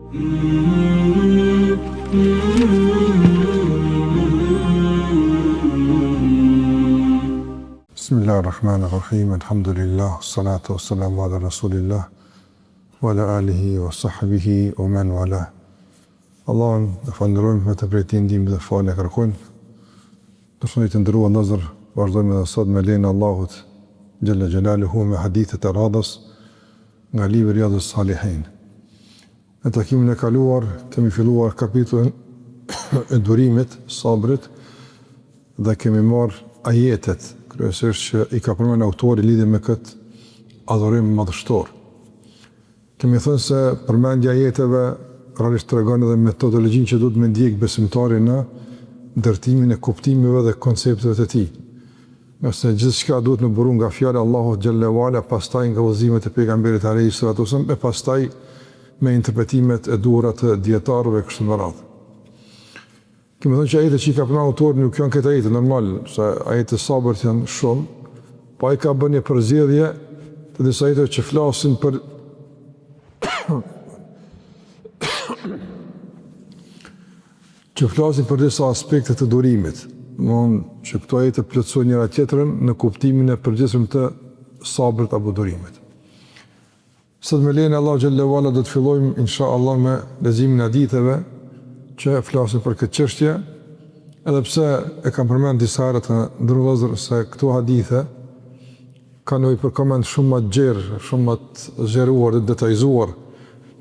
Bismillahirrahmanirrahim, alhamdulillah, salatu wassalamu ala rasulillah, wa ala alihi wa sahbihi wa man wala. Allahun e falenderojmë me të drejtë ndihmë dhe falë kërkojmë. Dëshmoj të ndërua nëzër, vazhdojmë edhe sot me lejen e Allahut Jalla Jalaluhu me hadithet e radhës nga libri Riyadhus Salihin. Në takimin e kaluar kemi filluar kapitullin e durimit, sabrit, dhe kemi marrë ajetet kryesisht që i ka përmendur autori lidhje me këtë adhurim madhështor. Kemi thënë se përmendja ajeteve realisht tregon edhe metodologjinë që duhet me ndjek besimtari në ndërtimin e kuptimeve dhe koncepteve të tij. Nëse gjithçka duhet me buru nga fjala Allahu xhalla wala, pastaj nga udhëzimet e pejgamberit alayhi salatu wasallam, e pastaj me interpretimet e duhura të dietarëve kështu me radhë. Kemi thënë që ajetet që i ka përmendur autori nuk janë këtë ajete normal, se ajetet sabrit janë shumë, po ai ka bënë një përzgjedhje të disa ajeteve që flasin për disa aspekte të durimit. Domthonë që këto ajete plotësojnë njëra tjetrën në kuptimin e përgjithshëm të sabrit apo durimit. Sot me lejen e Allahu xhallahu ala do të fillojmë inshallah me leximin e haditheve që flasin për këtë çështje, edhe pse e kam përmendur disa herë të ndërvozur se këto hadithe kanë nevojë për koment shumë më gjerë, shumë më të zgjeruar dhe detajzuar.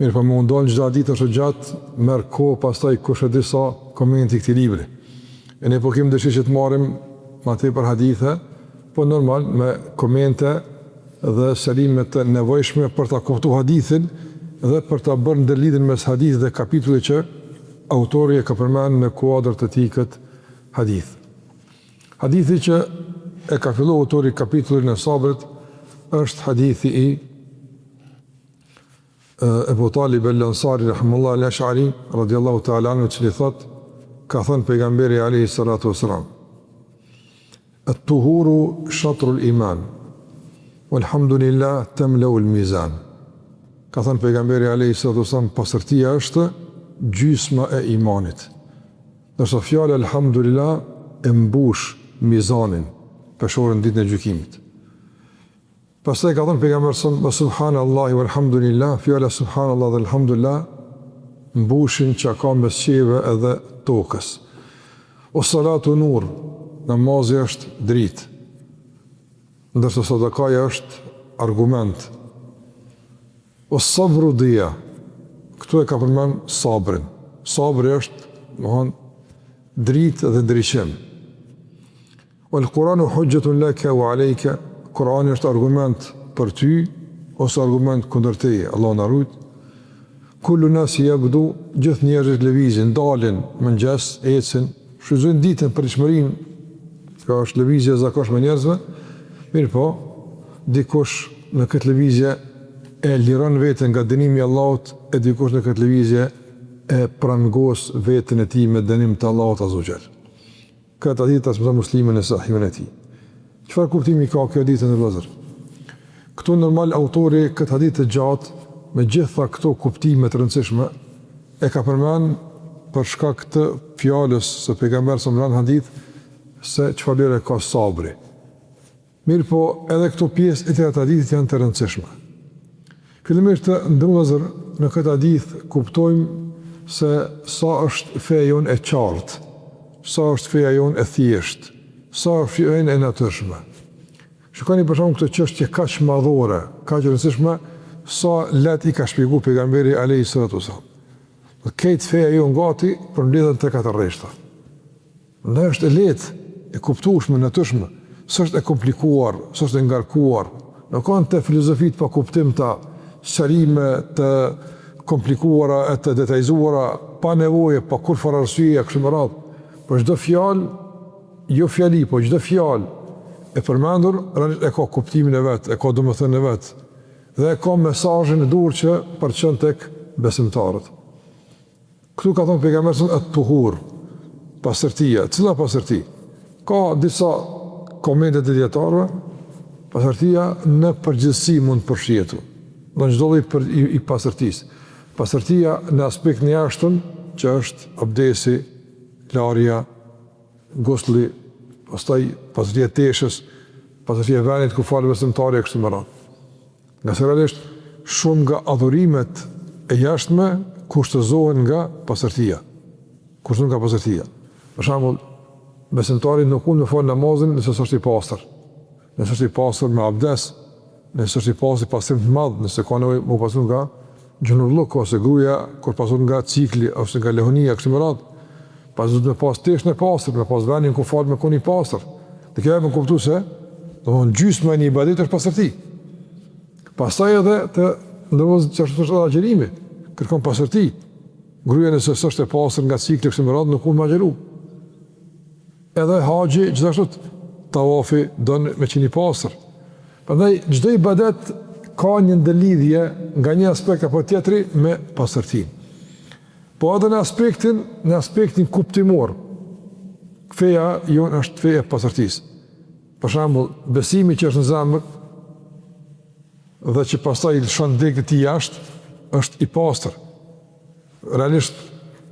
Mirë, po më ndon çdo ditë është gjatë, merr kohë, pastaj kush e di sa komenti këtij libri. E ne po kemi dëshirë që të marrim më tepër hadithe, po normal me komente dhe shërime të nevojshme për ta kuptuar hadithin dhe për ta bërë ndërlidhjen mes hadithit dhe kapitullit që autori e ka përmendur në kuadër të tij këtë hadith. Hadithi që e ka filluar autori kapitullin e sabrit është hadithi i Ebu Talib al-Ansari rahimahullahu al-Ash'ari radiyallahu ta'ala anhu, i cili thotë, ka thënë pejgamberi alayhi salatu wasalam: "At-tuhuru shatrul iman, walhamdulillah tamla'u al-mizan." Ka thënë pejgamberi alayhi salatu wasalam, pastërtia është gjysma e imanit. Nëse fjala alhamdulillah e mbush mizanin, peshorën ditën e gjykimit. Pastaj ka thënë pejgamberi subhanallahi walhamdulillah, fjala subhanallah dhe alhamdulillah mbushin çka mes qiellve edhe tokës. O salatu nur, namazi është dritë, ndërsa sadakaja është argument. O sabru dia, këtu e ka përmend sabrin. Sabri është, domthon, dritë dhe ndriçim. Wal Qur'anu hujjatun laka wa alayka, Kurani është argument për ty ose argument kundër teje. Allah na rujt. Kullu nasi yabdu, gjithë njerëzit lëvizin, dalin mëngjes, ecin, shfrytëzojnë ditën për çmërinë. Kjo është lëvizje e zakonshme e njerëzve. Mirë po, dikush në këtë lëvizje e liron veten nga dënimi i Allahut, e dikush në këtë lëvizje e prangos veten e tij me dënim të Allahut azza wa jall. Këtë ditë transmeton Muslimi në Sahihun e tij. Çfarë kuptimi ka kjo ditë në vëllazër? Këtu normal autori këtë hadith të gjatë me gjitha këto kuptime të rëndësishme e ka përmend për shkak të fjalës së pejgamberit sallallahu alaihi hadith se çfarë vlerë ka sabri. Mirë po, edhe këto pjesë e të hadithit janë të rëndësishme. Fillimisht të ndërvëzër në këtë hadith kuptojmë se sa është feja jonë e qartë, sa është feja jonë e thjeshtë, sa është feja jonë e natyrshme. Shikoni për shembull këtë çështje kaq madhore, kaq rëndësishme, sa let i ka shpjeguar pejgamberi alayhi salatu wasallam. Këtë feja jonë gati për mbledhjen tek ato rreshta. Ndaj është e lehtë, e kuptueshme, natyrshme, s'është e komplikuar, s'është e ngarkuar. Nuk kanë të filozofit pa kuptim të shërime të komplikuara, të detajzuara, pa nevoje, pa kur fare arsye, kështu me radhë. Por çdo fjalë, jo fjali, po çdo fjalë e përmendur, e ka kuptimin e vet, e ka domethënien e vet, dhe e ka mesazhin e duhur që përçon tek besimtarët. Këtu ka thënë pejgamberi at-tuhur, pastërtia. Cila pastërti? Ka disa komente të dietarëve, pastërtia në përgjithësi mund të përfshihet. Në çdo lloj i pastërtisë. Pastërtia në aspekt në jashtëm, që është abdesi, larja, gusli, pastaj pastërtia teshës, pastërtia venit ku falë besimtari e kështu me radhë. Nga se realisht, shumë nga adhurimet e jashtme kushtëzohen nga pastërtia. Kushtëzohen nga pastërtia. Për shembull, besimtari nuk mund të falë namazin nëse s'është i pastër. Nëse është i pastër me abdes, nëse është i pastër pastrim të madh, nëse ka nevojë më pasur nga gjunurlluk ose gruaja kur pasur nga cikli ose nga lehonia kështu me radhë, pas do të pas teshën e pastër, me pas vendin ku fal me koni pastër. Dhe kjo më kuptu se domthon gjysma e një ibadeti është pastërti. Pastaj edhe të ndërmos çështë të agjerimi, kërkon pastërti. Gruaja nëse s'është e pastër nga cikli kështu me radhë nuk mund të agjeru. Edhe haxhi gjithashtu tawafi don me qenë i pastër. Prandaj çdo ibadet ka një ndëlidhje nga një aspekt apo tjetri me pastërtinë. Po edhe në aspektin kuptimor, feja jonë është feja e pastërtisë. Për shembull, besimi që është në zemër dhe që pastaj lëshon degët e jashtë është i pastër. Realisht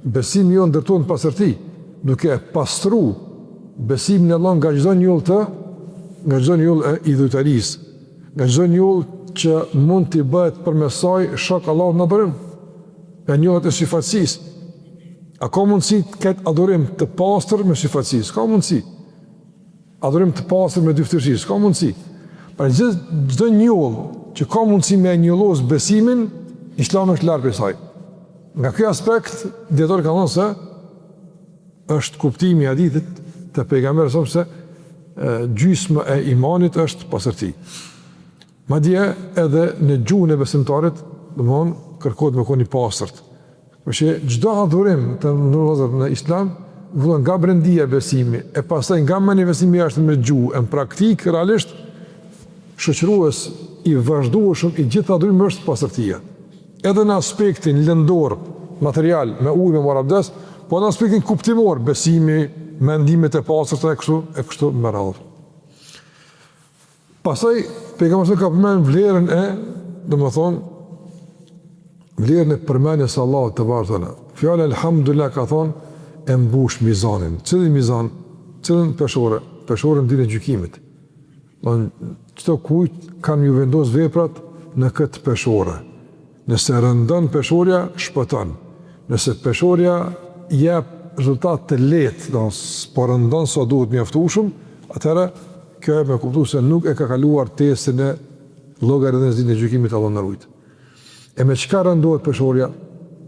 besimi jonë ndërtohet në pastërti, duke pastruar besimin e Allah nga çdo njollë e idhujtarisë, nga çdo njollë që mund t'i bëhet përmes saj shok Allahut në adhurim, e njohët e syfatësisë. A ka mundësi të ketë adhurim të pastër me syfatësisë? Ka mundësi. Adhurim të pastër me dyftërsisë? Ka mundësi. Pra çdo njollë që ka mundësi me njollos besimin, Islami është larg prej saj. Nga ky aspekt, dietori ka thënë se është kuptimi i hadithit të pejgamberit se gjysma e imanit është pastërti. Madje edhe në gjuhën e besimtarit, domthon kërkohet me qenë i pastërt. Përse çdo adhurim të ndërozur në Islam vjen nga brendia besimi e pastaj nga manifestimi jashtë me gjuhë, në praktik realisht shoqërues i vazhdueshëm i gjithë adhurimit është pastërtia. Edhe në aspektin lëndor, material, me ujë me marabdes, po në aspektin kuptimor, besimi, mendimet e pastërta e kështu me radhë. Pastaj pejgamberi ka përmendur vlerën e, domethënë, vlerën e përmendjes së Allahut te bartana. Fjala elhamdulillah ka thonë e mbush mizanin. Cilin mizan? Cilin peshore? Peshore në ditën e gjykimit. Çdo kujt kanë ju vendos veprat në këtë peshore. Nëse rëndon peshorja, shpëton. Nëse peshorja jep rezultat të lehtë, po rëndon sa duhet mjaftueshëm, atëherë kjo e me kuptu se nuk e ka kaluar testin e llogaritjes ditën e gjykimit Allah na ruaj. E me çka rëndohet peshorja?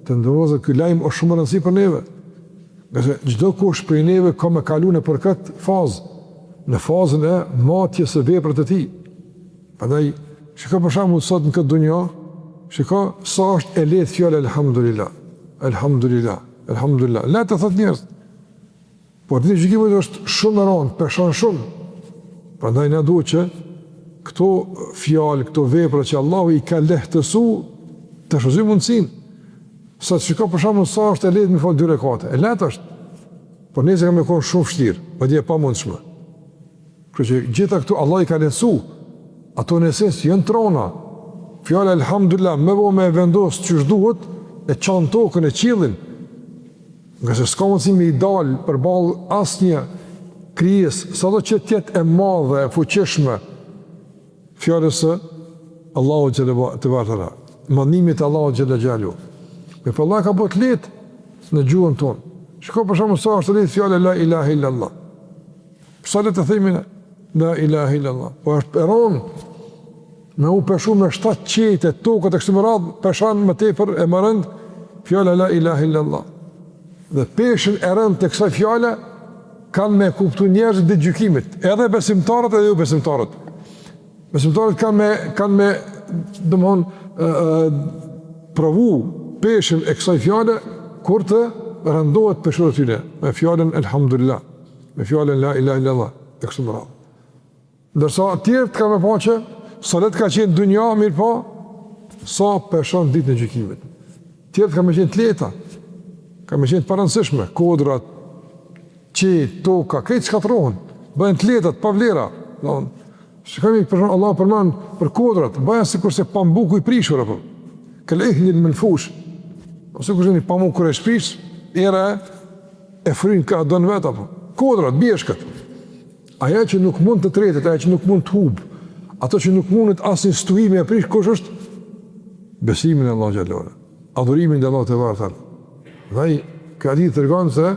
Të ndërozë ky lajm është shumë rëndësi për neve. Gjasë çdo kush prej neve ka me kaluar për këtë fazë, në fazën e matjes së veprave të tij. Prandaj, shikoj për shembull sot në këtë dunjë, shikoj sa është e lehtë fjala elhamdulillah. Elhamdulillah, elhamdulillah. La të thotë njerëz. Por ditën e gjykimit është shumë e rëndë, peshon shumë. Prandaj na duhet që këto fjalë, këto vepra që Allahu i ka lehtësuar të shfrytëzojmë mundsinë. Sa shikoj për shembull sa është e lehtë me fal 2 rekate. E lehtë është. Por nëse kam qenë shumë vështirë, madje e pamundshme. Kështu që gjitha këto Allah i ka lehtësuar. Ato në esencë janë trona. Fjala elhamdulillah më vonë me vendos ç'është duhet e çon tokën e qiellin. Nga se s'ka mundësi me i dalë përballë asnjë krijesë, sado që tjetë e madhe, e fuqishme, fjalës së Allahu te bartana, mandimit Allahu xhalla xhalu. Me për Allah ka bot lehtë në gjuhën tonë. Shiko për shembull sa është lehtë fjala la ilaha illallah. Sa le të themi la ilaha illallah. Po është peron me u peshu me 7 qete, tokët e kështu me radhë, peshan më tepër e më rënd fjala la ilaha illallah. Dhe peshën e rënd të kësaj fjale kanë me kuptu njerëzit dhe gjykimit, edhe besimtarët edhe jo besimtarët. Besimtarët kanë me domthon provu peshën e kësaj fjale kur të rëndohet peshore tyre me fjalën elhamdulillah, me fjalën la ilaha illallah e kështu me radhë. Ndërsa tjerët kanë me pa që sa let ka qenë dunja mirë po, sa peshon ditën e gjykimit. Tjerët kanë me qenë të lehta, kanë me qenë të parëndësishme, kodrat, toka, këtë shkatrohen, bëjnë të letat, pa vlera. Shikami, Allah përmanë për kodrat, bëjnë si kurse pambuku i prishur, këllë ihnil menfush, Ose kush një pamuk kur e shpish, era e frin ka don vet apo. Kodrat, bjeshkët. Aja që nuk mund të tretet, aja që nuk mund të hub, ato që nuk mundet asnjë stuimi e prish, kush është? Besimin e Allah xhallahu. Adhurimin e Allah te vartar. Dhe ka ditë tregon se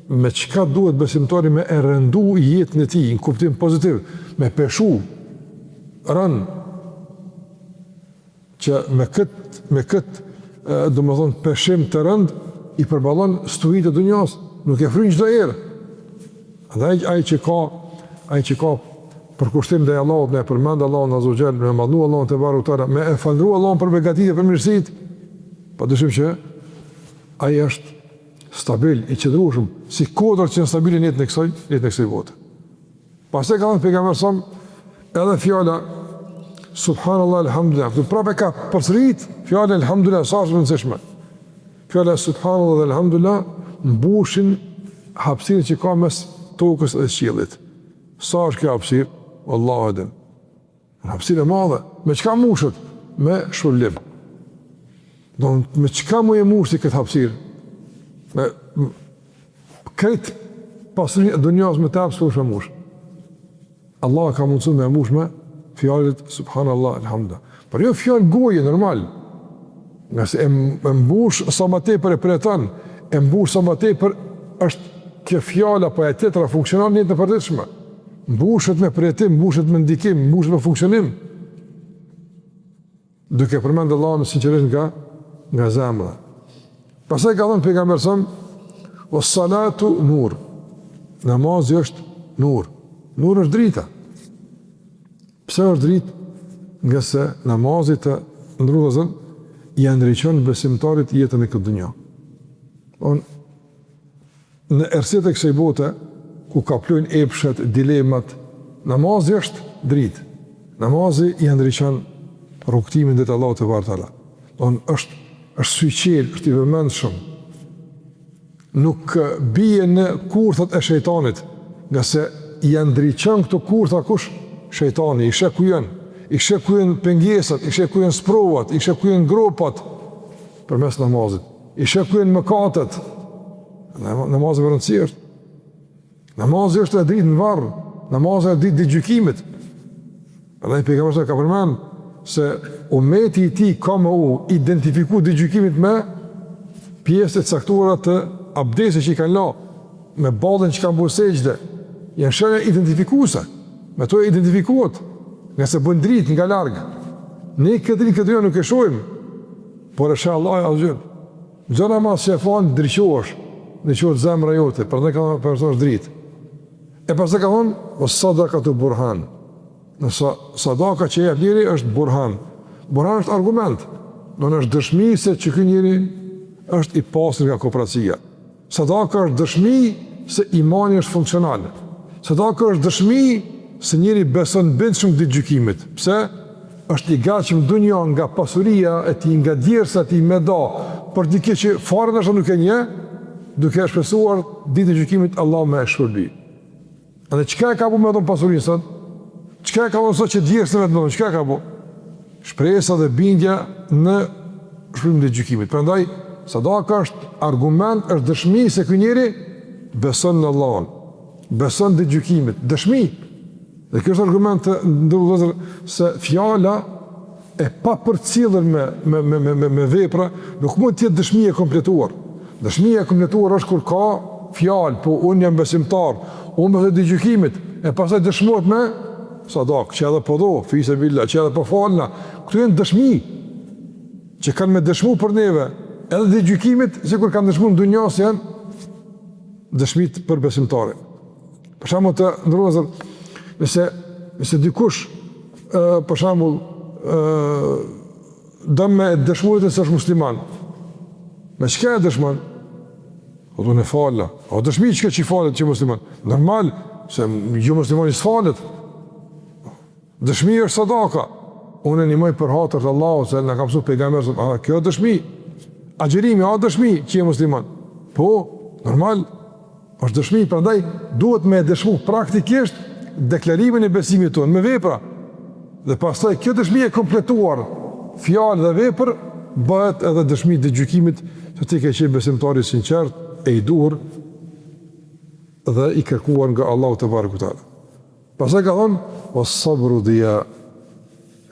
me çka duhet besimtari me e rëndu jetën e tij në kuptim pozitiv, me peshu rën që me këtë domethënë peshim të rënd i përballon stuhitë e dunjos, nuk e fryn çdo herë. Dhe ai që ka përkushtim ndaj Allahut, me përmend Allahun azza wa jall, me madhnu Allahun te barutara, me e falëndru Allahun për begatitë, për mirësitë, padyshim që ai është stabil, i qëndrueshëm, si kodrat që janë stabile në jetën e kësaj bote. Pastaj ka thënë pejgamberi sa edhe fjala subhanallahu alhamdulillah, do prapë ka përsërit fjala alhamdulillah sa është e rëndësishme. Fjala subhanallahu dhe alhamdulillah mbushin hapësirën që ka mes tokës dhe qiellit. Sa është kjo hapësirë? Allahu e din. Hapësirë e madhe. Me çka mbushet? Me shpërblim. Me çka mu e mbushi këtë hapësirë? Me këtë pasurinë e dunjos me të hapësirë me mbush. Allah ka mundësuar me mbush me fjalët subhanallahu alhamdulillah. Por jo fjalë goje normal. Nga se e mbush sa më tepër e preton, e mbush sa më tepër është kjo fjala po e tjetra funksionon në jetën e përditshme. Mbushet me pretim, mbushet me ndikim, mbushet me funksionim. Duke përmendë Allahun sinqerisht nga zemra. Pastaj ka thënë pejgamberi sa was-salatu nur. Namazi është nur. Nur është drita. Pse është dritë? Nga se namazi të ndrudhëzën i ndriçon besimtarit jetën e këtë dunjë. Në errësitë e kësaj bote, ku ka plojnë epshet, dilemat, namazi është dritë. Namazi i ndriçon rrugtimin drejt Allahut te bartalla. Është syqel, është i vëmendshëm. Nuk bie në kurthat e shejtanit, nga se i ndriçon këto kurtha kush? Shejtani, i shekujen pengesat, i shekujen sprovat, i shekujen gropat përmes namazit, i shekujen mëkatet. Namazi vërëndësi është. Namazi është e dritë në varë, namazi është dritë dhe gjykimit. Edhe i pejgamberi ka përmend se ummeti i tij ka më identifiku dhe gjykimit me pjesët caktuara të abdesit që i kanë la, me ballën që kanë bërë sejdë, janë shenja identifikuese. Me to e identifikuat, nga se bën dritë nga largë. Ne këtë jo nuk e shohim, por e sheh Allahu azhjel. Çdo namaz që e fal ndriçohesh zemra jote, prandaj ka personazh dritë. E pastaj ka thonë, "Was sadaqatu burhan." Nëse sadaka që jep njëri është burhan. Burhan është argument. Është dëshmi se që ky njeri është i pastër nga kooperacia. Sadaka është dëshmi se imani është funksional. Sadaka është dëshmi se njëri beson bindshëm ditë gjykimit. Pse? Është i gatshëm dunjë nga pasuria e tij, nga djersat e tij me do, për dikë që fare ndoshta nuk e njeh, duke e shpresuar ditë e gjykimit Allah me shpërbi. Edhe çka e ka bu me ato pasurinë sot? Çka e ka bu sot që djersën vetë ndonjë? Çka ka bu? Shpresa dhe bindja në shpërbimin e gjykimit. Prandaj sadaka është argument, është dëshmi se ky njeri beson në Allahun, beson ditë gjykimit, dëshmi. Dhe kjo është argument ndërvëzër se fjala e pa përcjellur me vepra nuk mund të jetë dëshmi e kompletuar. Dëshmia e kompletuar është kur ka fjalë, po unë jam besimtar, unë besoj ditë gjykimit, e pastaj dëshmohet me sadakë, që edhe po do, fise billah, që edhe po falna. Këtu janë dëshmi që kanë me dëshmu për neve, edhe ditë gjykimit, sikur kanë dëshmu në dunjas janë dëshmit për besimtarin. Për shembull të ndërvëzër, nëse dikush, për shembull, dëmë me dëshmurit e së është musliman, me çka e dëshmon? O do në falla, o dëshmi që i falet që musliman. Normal, se jo muslimani s'falet. Dëshmi është sadaka. Unë e nimoj për hatër të Allahu, se në kam su pejgamberi, kjo dëshmi. Agjerimi, dëshmi që je musliman. Po, normal, është dëshmi, prandaj duhet me dëshmu praktikisht deklarimin e besimit tonë, me vepra. Dhe pastaj kjo dëshmi e kompletuar, fjalë dhe vepër, bëhet edhe dëshmi të gjykimit se ti ke qenë besimtari sinqert, e i duhur dhe i kërkuar nga Allahu te barekuhu teala. Pastaj ka thonë, o sabru dhia,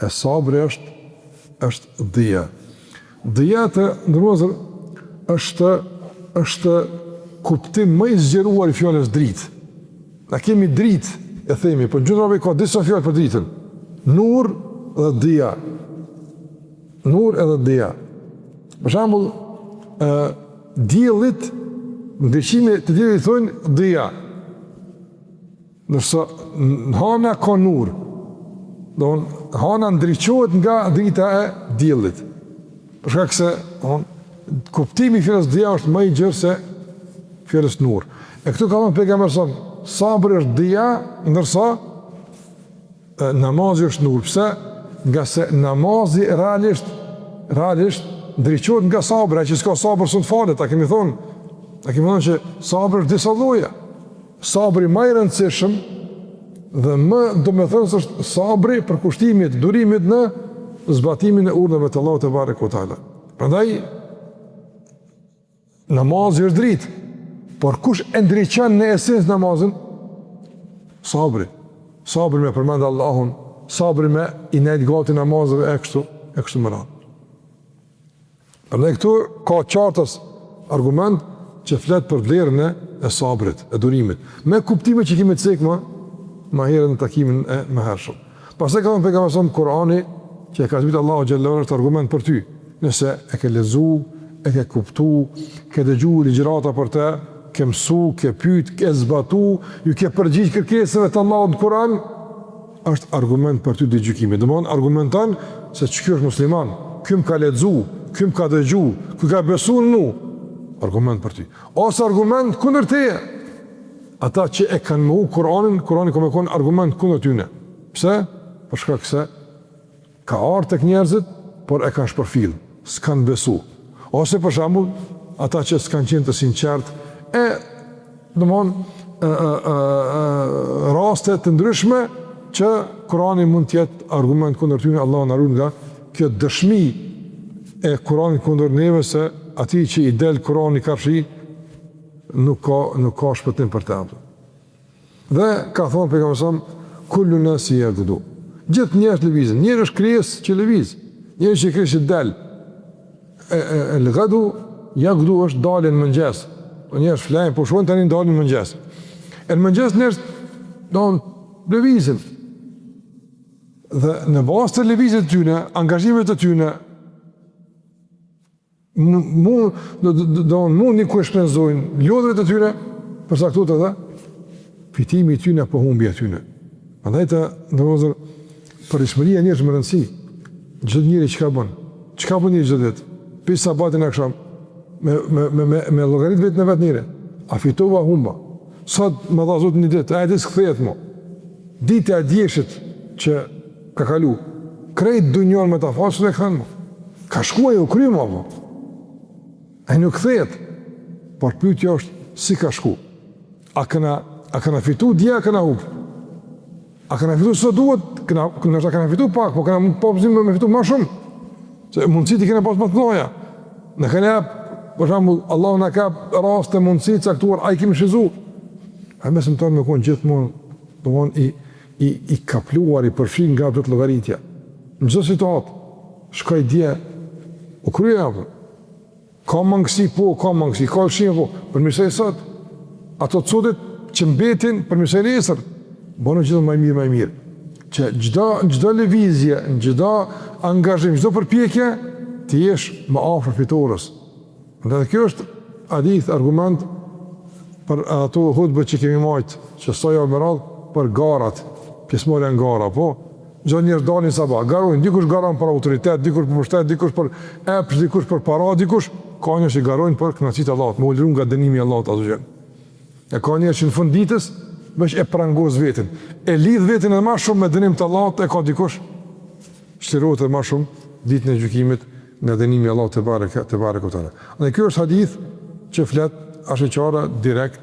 e sabri është dhia. Dhia të ndërmozër është kuptim më i zgjeruar i fjallës dritë. Na kemi dritë, e themi, për në gjëndrave ka disa fjallë për dritën. Nur dhe dhia. Nur edhe dhia. Për shambull, diellit, në ndryshime të diellit thonë dhia. Nërsa në hana ka nur. Hana ndryqohet nga drita e diellit. Për shkak se kuptimi i fjalës dhia është më i gjerë se fjalës nur. E këtu ka thënë pejgamberi sa sabri është dhia, ndërsa namazi është nur. Pse? Nga se namazi realisht ndryqohet nga sabri, që s'ka sabër së të falet, ta kemi thonë që sabri është disa lloje. Sabri më i rëndësishëm dhe më domethënës është sabri për kushtimit, durimit në zbatimin e urdhave të Allahut te barekuhu teala. Prandaj namazi është dritë, por kush e ndriçon në esencë namazin? Sabri. Sabri me përmend Allahun, sabri me i nejt gati namazëve e kështu më radhë. Prandaj këtu ka qartës argument që flet për vlerën e sabrit, e durimit, me kuptime që kemi të cekë më herët në takimin e mëhershëm. Pastaj ka thënë pejgamberi sa Kurani, që e ka zbritur Allahu xhallahu ala është argument për ty. Nëse e ke lexuar, e ke kuptuar, ke dëgjuar ligjërata për të, ke mësuar, ke pyet, ke zbatuar, ju ke përgjigj kërkesave të Allahut në Kur'an, është argument për ty në gjykimin. Domthon argumenton se ky është musliman, ky më ka lexuar, ky më ka dëgjuar, ky ka besuar në mua. Argument për ty. Ose argument kundër teje. Ata që e kanë mohu Kur'anin ka më kon argument kundër tyne. Pse? Për shkak se ka ardhur tek njerëzit, por e kanë shpërfill, s'kan besu. Ose për shembull, ata që s'kan qenë të sinqert, raste të ndryshme që Kurani mund të jetë argument kundër tyne. Allahu na ruaj nga kjo dëshmi e Kuranit kundër neve, se ati që i del Kurani karshi nuk ka shpëtim për të. Dhe ka thonë pejgamberi kullu nasi yaghdu. Gjithë njerëz lëvizin. Njëri është krijesë që lëviz. Njëri që krijesë del. El-ghadu yaghdu është dalën në mëngjes. Njerëz flajnë, po shkojnë tani dalën në mëngjes. Në mëngjes njerëz lëvizin. Dhe në bazë të lëvizjes të tyre, angazhimeve të tyre, mund një ku e shpenzojnë lodhëve të tyre, përsa këtu të dhe, fitimi i tyre po humbi e tyre. Andaj të ndërmozër, përishmëria njërë më rëndësi, gjithë njëri që ka bën njëri gjithë ditë, pisë sabatin e aksham, me logarit vetë në vetë njëri, a fitova humba, sot më dha zotë një ditë, a e disë këthejet mo, ditë e djeshit që ka kalu, krejt dë njërë me ta falë, së ne këthanë mo, ka shkuaj u kry mo, a nuk këthejet, por pyetja është si ka shku, a këna fitu dje, a këna humbë, a këna fitu së duhet, nështë a këna fitu pak, po këna përzim me fitu ma shumë, se mundësit i këna pas më të noja. Në këna, për shambull, Allah në ka rast të mundësit caktuar, a i kemi shizu. A mesëm tonë me konë gjithmonë, i kapluar, i përfshin nga këtë logaritja. Në gjithë situatë, shkaj dje, u kryja, ka mangësi, ka lëshim, përmisaj sot, ato të sotit që mbetin, përmisaj lesër, bënë gjithë më mirë. Që gjdo levizje, gjdo angazhim, gjdo përpjekje, të jesh më afër fitores. Dhe kjo është hadith, argument për ato hutbë që kemi majtë, që soja më radhë për garat, pjesëmarrja në gara, po, gjdo njerëz dalin sabah, garojnë, dikush garon për autoritet, dikush për pushtet, dikush për epsh, dikush për para, dikush, ka njerëz që garojnë për kënaqësitë e Allahut, më ulëru nga dënimi i Allahut azhajal. E ka njerëz që në fund ditës veç e prangos vetin, e lidh vetin edhe më shumë me dënim të Allahut, e ka dikush shtërohet edhe më shumë ditën e gjykimit nga dënimi i Allahut te barekuhu teala. Dhe ky është hadith që flet ashqara direkt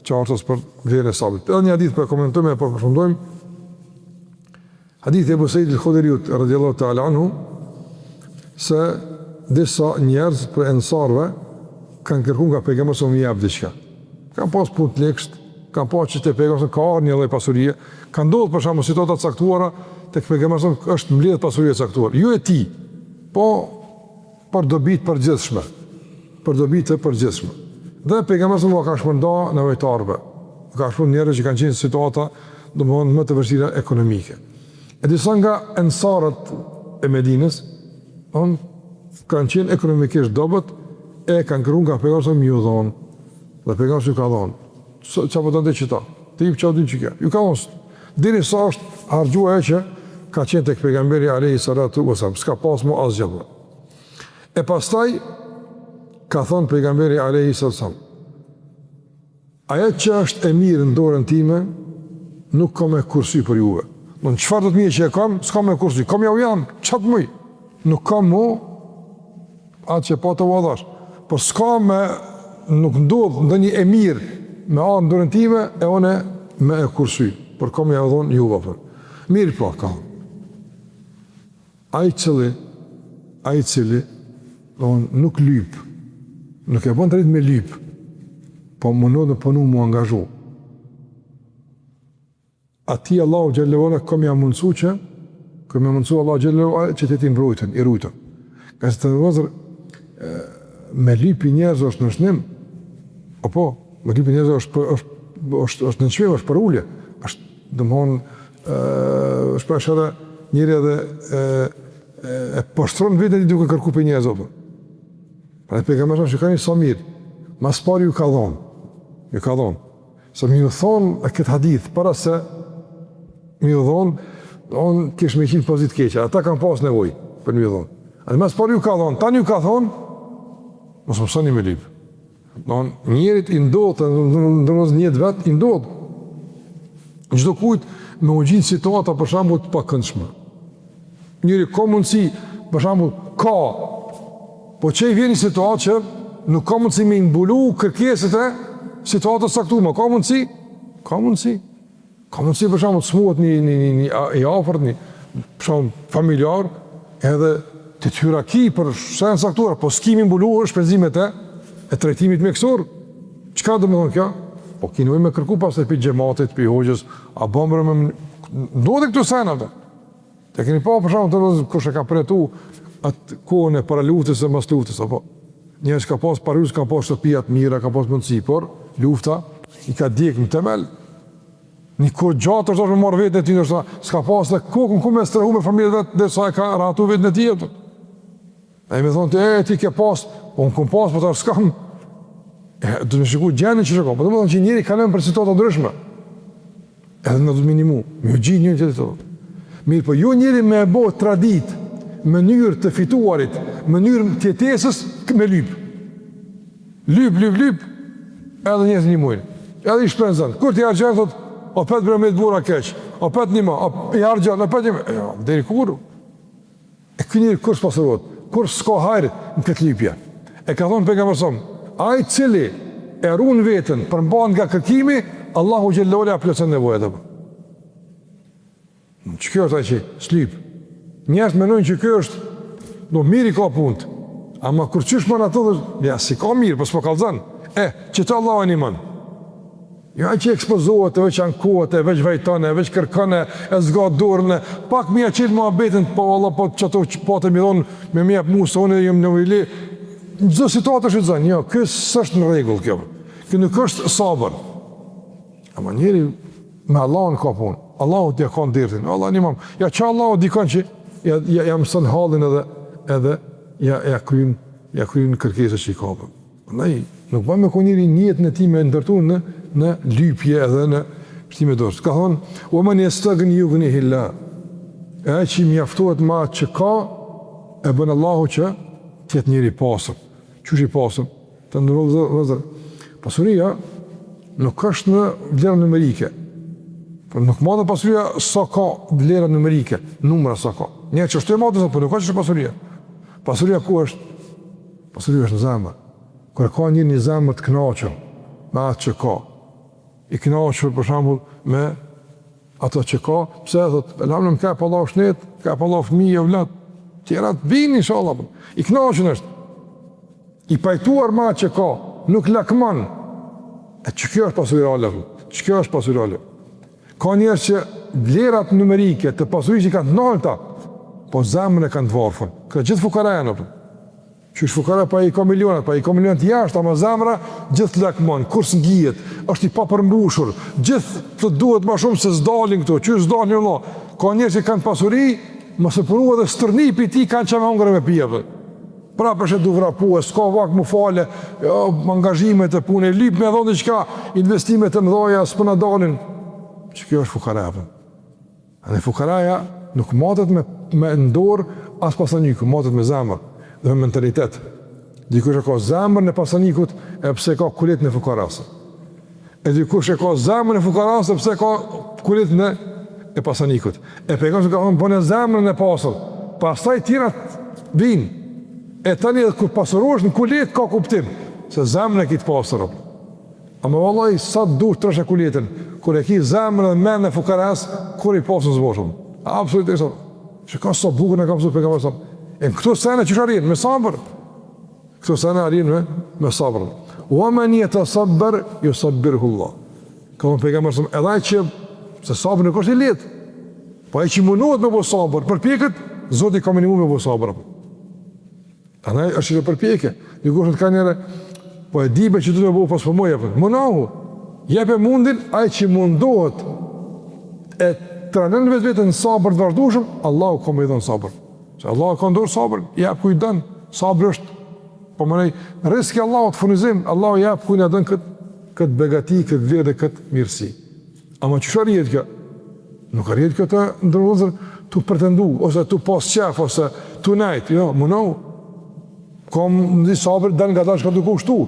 qartës për vlerën e sabrit. Edhe një hadith për komentojmë e përfundojmë. Hadithi e Ebu Sejid al-Khudriut radhiyallahu ta'ala anhu, se disa njerëz për ensarve kanë kërku nga pejgamberi sa më jap diçka. Kanë pas punë të lekshtë, kanë pas që te pejgamberi ka ardhur një lloj pasurie, kanë ndodhur për shkak të situata të caktuara tek pejgamberi është mbledh pasuria e caktuar. Jo e ti, po për dobi të përgjithshme. Për dobi të përgjithshme. Dhe pejgamberi ka shpërndarë nevojtarëve. Ka shpërndarë njerëz që kanë qenë në situata domthonë më të vështira ekonomike. E disa nga ensarët e Medinës kanë qenë ekonomikisht dobët e kanë kërkuar nga pejgamberi më ju dhon. Dhe pejgamberi ka dhon. Çfarë po donte çita? Ti çfarë din çka? Ju ka dhon. Deri sa është harxhuar që ka qenë tek pejgamberi alayhi salatu wasallam. S'ka pas më asgjë. E pastaj ka thonë pejgamberi alayhi salatu wasallam. Ajo që është e mirë në dorën time, nuk kam e kursy për juve. Në çfarë do të mirë që e kam, s'kam me kursy. Kam ja u jam, çat më. Nuk kam mu atë që po të vadash. Por s'ka me, nuk ndodh ndonjë e mirë me anë në dorën time e one me e kursy. Por kam ja u dhon juve për. Mirë po ka. Ai cili nuk lyp. Nuk e bën drejt me lyp. Po mundohet të punu mu angazhu. Ati Allahu xhallahu ala kom ja mundsu Allahu xhallahu ala që të ti mbrojtën, i rujtën. Ka se të vëzër, me lipi njerëz është në shnim, apo, me lipi njerëz është në nëshmim, është për ullje, është dëmon, shpesh edhe njëri edhe e poshtron vetën i duke kërku për njerëz, apo. Pra e pejgamberi që ka një sa mirë, mas pari ju ka dhonë. Se mi ju thonë e këtë hadith, para se mi ju dhonë, onë kish me qenë pozitë keqe, ata kanë pas nevojë për mi ju dhonë. A dhe mas pari ju ka dhonë, tani ju ka thonë, mos më mësoni me lipë. Njerit i ndodhë, ndërnëz njët vetë, i ndodhë. Në çdo kujtë me u gjinë situata për shambull të pakëndshme. Njëri ka mundësi, për shambull, ka, po që i vjeni situatë që nuk ka mundësi me imbulu kërkeset e situatës saktuar, ka mundësi? Ka mundësi për shembull smuhet një i afërt, për shembull familjar, edhe të hyraki për shën saktuar, po s'kimi mbuluar shpenzimet e trajtimit mjekësor. Çka do të thonë kjo? Po keni me kërku pastaj për xhamatit, për hoxhës, a bëmër me ndodhi këtu sena atë. Te keni pa për shembull kush e ka pretu atë kohën e para luftës e mas luftës, apo njerëz ka pas parus, ka pas shtëpia të mira, ka pas mundësi, por lufta i ka djeg në temel. Një kohë gjatë është me marrë vetën e tij, ndoshta s'ka pas dhe kokën ku me strehu me familjen vetë, derisa e ka ratu vetën e tij. Ai më thonë ti ke pas, po un kum pas, po tash s'kam. Do të më shikoj gjendën që shkon. Po domethënë që njëri kalon për situata ndryshme. Edhe në minimum, më gjin një tjetër. Mirë, po ju njëri me bë tradit, mënyrë të fituarit, mënyrë tjetesës me lyp. Lyp, edhe njerëz një muin. Edhe i shpenzon. Kur ti harxhon thot, o pet bremit burra keq, o pet një ma, i harxhon, o pet një ma. Deri kur? E ky njeri kur s'pasurohet, kur s'ka hajr në këtë lypje. E ka thonë pejgamberi, ai cili e ruan veten përmban nga kërkimi, Allahu xhallahu ala plotson nevojat apo. Ç'kjo është ai që s'lyp? Njerëz mendojnë që ky është do mirë ka punë. Ama kur çish më ato, ja si ka mirë, po s'po kallzon. Që të Allahu animon. Jo ai që ekspozohet, veç ankohet, veç vajton, veç kërkon, e zgjat dorën, pak më aqit muhabetën, po valla po çato po të më dhon me më jap musone jam në vili. Çdo situatë është zonë, jo, ky s'është në rregull kjo. Ky nuk është sabër. Ama njëri me Allahun ka punë. Allahu t'i ka ndërtin. Allah animon. Ja që Allahu dikon që ja mëson hallin edhe ja kryen kërkesat që i ka. Prandaj nuk bëjmë me njëri njëtën e tij me ndërtuar në lypje edhe në shtime dorës. Ka thonë, "Wa man yastaghni yughnihi Allah." Ai që mjaftohet me atë që ka, e bën Allahu që të jetë njëri pasur. Qysh i pasur? Të ndërrozë. Pasuria nuk është në vlerë numerike. Por nuk madhe pasuria sa ka vlera numerike, numra sa ka. Një që është e madhe, por nuk ka që është pasuria. Pasuria ku është? Pasuria është në zemër. Kër ka një zemër të kënaqur me atë që ka, i kënaqur për shembull me ato që ka, pse thotë, "Elhamdulillah, ka pa Allah shnet, ka pa Allah fëmijë, vlat." Tjera të vinë, inshallah, i kënaqur është. I pajtuar ma që ka, nuk lakman. E që kjo është pasuri reale, që kjo është pasuri reale. Ka njerë që vlerat numerike të pasurisë i kanë të nalta, po zemrën e kanë të varfën. Këtë gjithë fukaraja në përë. Që është fukara pa i ka milionat, pa i ka milionat jashtë, ama zemra gjithë lakman, kur së ngijet, është i papërmbushur, gjithë të duhet ma shumë se zdalin këto, që zdalin një Allah. Ka njerë që kanë pasuri, më së përru edhe stërnipi ti kanë që me hongre me pjeve. Pra përshë du vrapue, s'ka vak mu fale, angazhimet e punë, lip me dhonë qka, investimet e mdoja, s'pëna dalin. Që kjo është fukaraja. Dhe fukaraja nuk matet me ndorë, as pasaniku, matet me zemër dhe me mentalitet. Dikush e ka zemër në pasanikut, e pse ka kulit në fukarasë. E dikush e ka zemër në fukarasë, e pse ka kulit në pasanikut. E pejgamberi ka thonë, bënë zemrën e pasur, pastaj tjerat vinë. E tani edhe kur pasurosh në kulit, ka kuptim, se zemrën e kitë pasur. Ama vallaj, sa të dush të rëshë kulitin, kur e ki zemrën dhe men në fukarasë, kur i pasur në zboshëm. Absolutisht, që ka sa bukën e ka mësu pejgamberi. E në këto sene që shë me sabër. Këto sene arrinë me sabër. Wa man yatasabbar yusabbirhu Allah. Ka më pejgamberi edhe ai që se sabër nuk është i lehtë. Po ai që mundohet me bo sabër, përpjeket, Zoti ka minimu me bo sabër. Andaj është që përpjekje. Dikush të ka njëre, po e dibe që du të bo pas për moje. Munahu, jepe mundin, ai që mundohet e tranën vetën sabër të vazhdueshëm, Allahu ka më dhënë sabër. Se Allah ka ndorë sabër, jep ku i dënë. Sabër është, po mënej, riski Allah të furnizim, Allah jep ku i në dënë këtë begati, këtë vlerë dhe këtë mirësi. Ama që shë rjetë kjo? Nuk rjetë kjo të ndërvëzër të pretendu, ose të pas qef, ose të nejtë. Jo, mënohu. Kom në di sabër, dënë nga dalë shka të kushtu.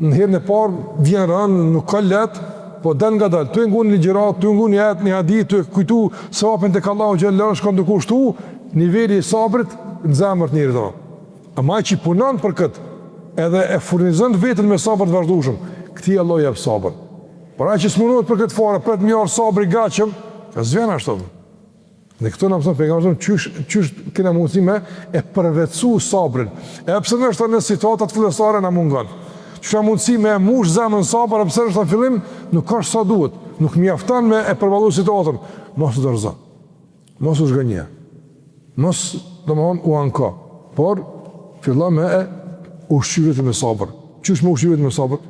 Në herën e parë, vjen rënë, nuk ka letë, po dënë nga dalë. Tu e ngu një ligjerat, tu e ngu një jetë, një hadit, tu e kujtu sapin të ka Allahu gjellë, shka të kushtu, niveli i sabrit në zemër të njëri të. Ama që i punon për këtë, edhe e furnizën vetën me sabër të vazhdueshëm, këti Allah jep sabër. Por ai që smunohet për këtë fare, për të mjarë sabër i gatshëm, ka zvjen ashtu. Në këto në mëson pejgamberi qysh kena mundësi me e përvetësu sabrin. E pse nështë në situatat fillestare na mungon. Që ka mundësi me mush zemrën sabër, e pse nështë në fillim, nuk ka sa duhet. Nuk mjafton me e përballu situatën. Mos u dorëzo. Mos u zgënje. Mos do më thonë u anka, por fillon me e ushqyret me sabër. Qysh me ushqyret me sabër?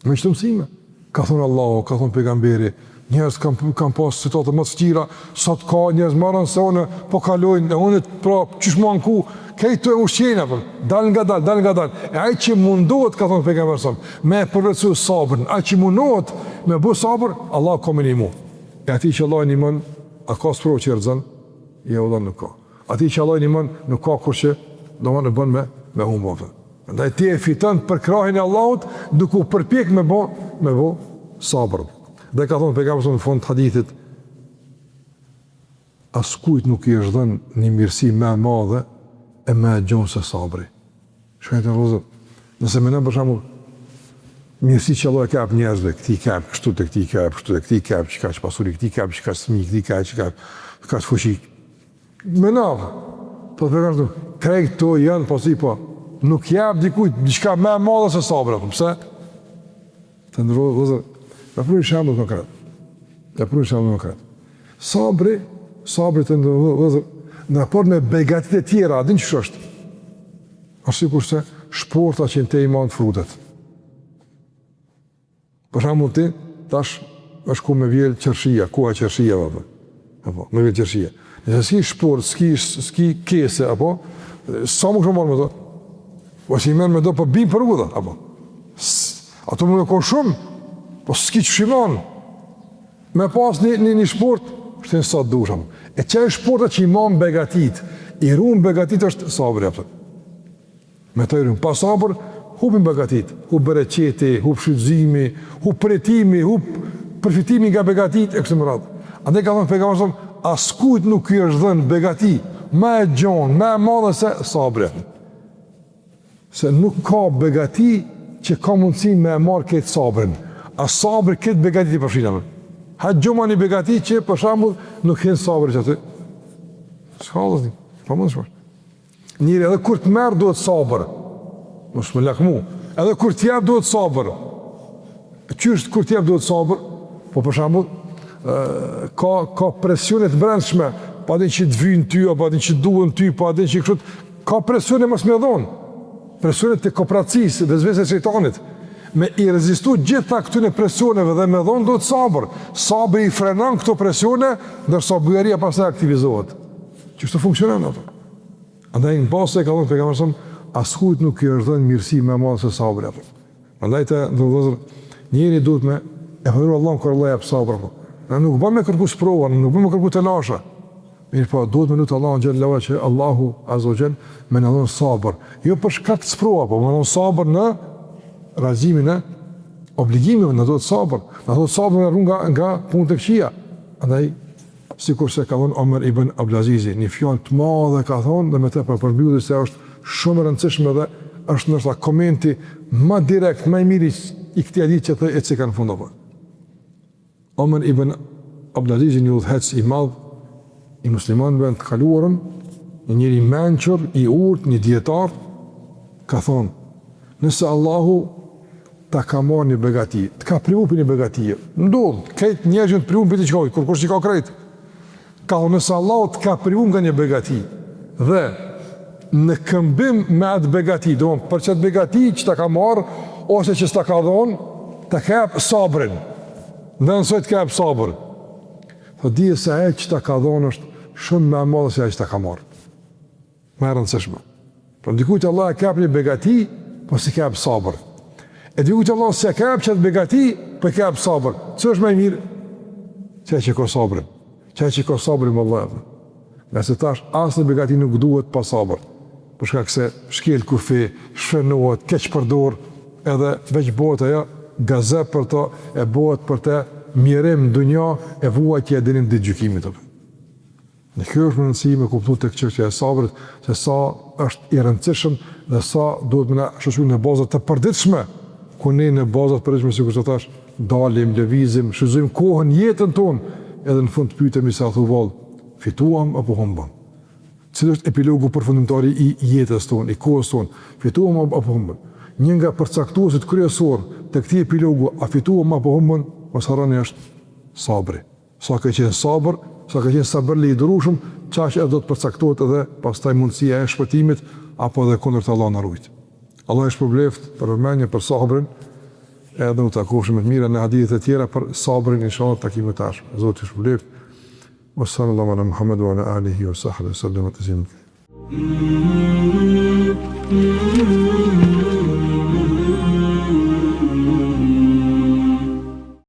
Me qëtë mësime. Ka thonë Allahu, ka thonë pejgamberi, njerëz kam pas situata më të vështira, sot ka njerëz marrën se unë po kalojnë, e unë pra qysh më anku, kej të ushqena, dal nga dal. E ai që mundohet, ka thonë pejgamberi, me përvetësu sabrin, ai që mundohet me bu sabër, Allah ka me nimu. E ati që Allah nimon, a ka sprovë që rëzën? Ja u nuk ka. Ati që Allah nimon, nuk ka kur që do më në bën me humbove. Ndaj ti e fiton për krahin e Allahut, duke u përpjek me bo sabër. Dhe ka thonë pejgamberi në fund të hadithit, askujt nuk i është dhënë një mirësi më e madhe e më e gjonë se sabri. Shkajtë në rëzër, nëse me në për shembull mirësi që Allah e kap njerëzve, këti kap kështu të këti kap, kështu të këti kap, që ka që pasuri, këti kap, që ka smi, këti kap, që ka që fushi. Me navë, po të pejgamberi, krejt të janë pasi po, nuk jap dikujt, diçka më e madhe se sabri. Pse? Të ndërrozë, e pru një shembull konkret. Sabri të ndërrozë, në raport me begatit e tjera, a din që është? Ashtë si kurse, shporta që në te iman të frutet. Për shembull ti, tash, është ku me vjellë qërshia, ku a qërshia, me vjellë qërshia. Nëse s'ki shport, s'ki kese, apo, sa më kështë marrë me do? Po si i merë me do për bimë për u dhe, apo? Ato më në kohë shumë, po s'ki që shimon. Me pas një shport, është një sa të dusham. E që e shportet që i mamë begatit, i rumë begatit është sabër, japëtër. Me të i rumë. Pa sabër, hupim begatit, hup bereqeti, hup shrydzimi, hup përjetimi, hup përfitimi nga begatit, e kështë më radhë. Ande ka thonë pejgamberi, askujt nuk i është dhënë begati, me e gjonë, me e madhe se sabër. Se nuk ka begati që ka mundësi me e marë këtë sabërën. A sabër këtë begati të përfshinave. Ha gjoma një begati që për shambull nuk hinë sabër që aty. Shka dhe pamundshme. Njëri edhe kur të merr duhet sabër. Mos më lakmu. Edhe kur të jap duhet sabër. Qysh kur të jap duhet sabër? Po për shembull, ka presione të brendshme, pa din që të vyjnë ty, pa din që duhen ty, pa din që kështu, ka presione mos më dhon. Presione të kooperacisë, vezvese shejtanit. Me i rezistu gjitha këtyre presioneve dhe me dhon duhet sabër. Sabri i frenon këto presione, ndërsa bujaria pastaj aktivizohet. Çështë funksionon ato. Andaj në bazë e ka thënë pejgamberi, askujt nuk i është dhënë mirësi më e madhe se sabri apo. Prandaj të ndodhur njëri duhet me e hëru Allahun kur Allah jep sabër apo. Ne nuk bëmë kërku sprova, nuk bëmë kërku të lasha. Mirë po, duhet me lutë Allahun xhallahu që Allahu azza wa jall më na dhon sabër. Jo për shkak të sprova, po më dhon sabër në razimin e obligimeve, na dhon sabër. Na dhon sabër nga punë të këqija. Andaj sikur se ka thënë Omer ibn Abdulaziz, një fjalë të madhe ka thënë dhe me të përmbylli se është shumë e rëndësishme dhe është ndoshta komenti më direkt, më i mirë i këtij hadithi që e cika në fund apo. Omer ibn Abdulaziz një udhëhec i madh i muslimanëve të kaluarën, njëri mençur, i urtë, një dietar, ka thonë, nëse Allahu ta ka marrë një begati, të ka privu për një begati, ndodh, këtë njerëzën të privu për të qkoj, kur kush që ka krejt, ka thonë, nëse Allahu të ka privu nga një begati, dhe në këmbim me atë begati, do më për qëtë begati që ta ka marrë, ose që s'ta ka dhonë, të kep sabrin, dhe nësoj të kep sabr. Thë dije se e që ta ka dhonë është shumë me madhe se e që ta ka marrë. Me rëndësishme. Pra dikujtë Allah e kep një begati, po si kep sabr. E dikujtë Allah se kep qëtë begati, po kep sabr. Që është me mirë? Që e që ko sabrin. Që e që ko sabrin më Allah. Nëse tash, asë në begati nuk duhet pa sabr. Përshka këse shkel kufi, shfrenohet, keq përdor, edhe veç bëhet ajo gazep për to, e bëhet për te mjerim dunja, e vuajtje e dinim ditë gjykimit. Në kjo është më rëndësi me kuptu të këqështja e sabrit, se sa është i rëndësishëm dhe sa duhet me na shoqëruar në bazat të përditshme, ku ne në bazat përditshme, sikur të thash, dalim, lëvizim, shfrytëzojmë kohën, jetën tonë, edhe në fund pyetemi sa thu vallë, fituam apo humbëm. Cili është epilogu përfundimtari i jetës tonë, i kohës tonë, fituam apo humbëm. Një nga përcaktuesit kryesor të këtij epilogu, a fituam apo humbëm, mos harroni është sabri. Sa ka qenë sabër, sa ka qenë sabërli i durueshëm, çaq edhe do të përcaktohet edhe pastaj mundësia e shpëtimit apo edhe kundërt Allah na ruajt. Allah është përbleft për vëmendje për sabrin, edhe u takojmë më të mira në hadithe të tjera për sabrin inshallah takimin e tash. Zoti është përbleft. Wassallallahu ala Muhammad wa ala alihi wa sahbihi sallam taslima.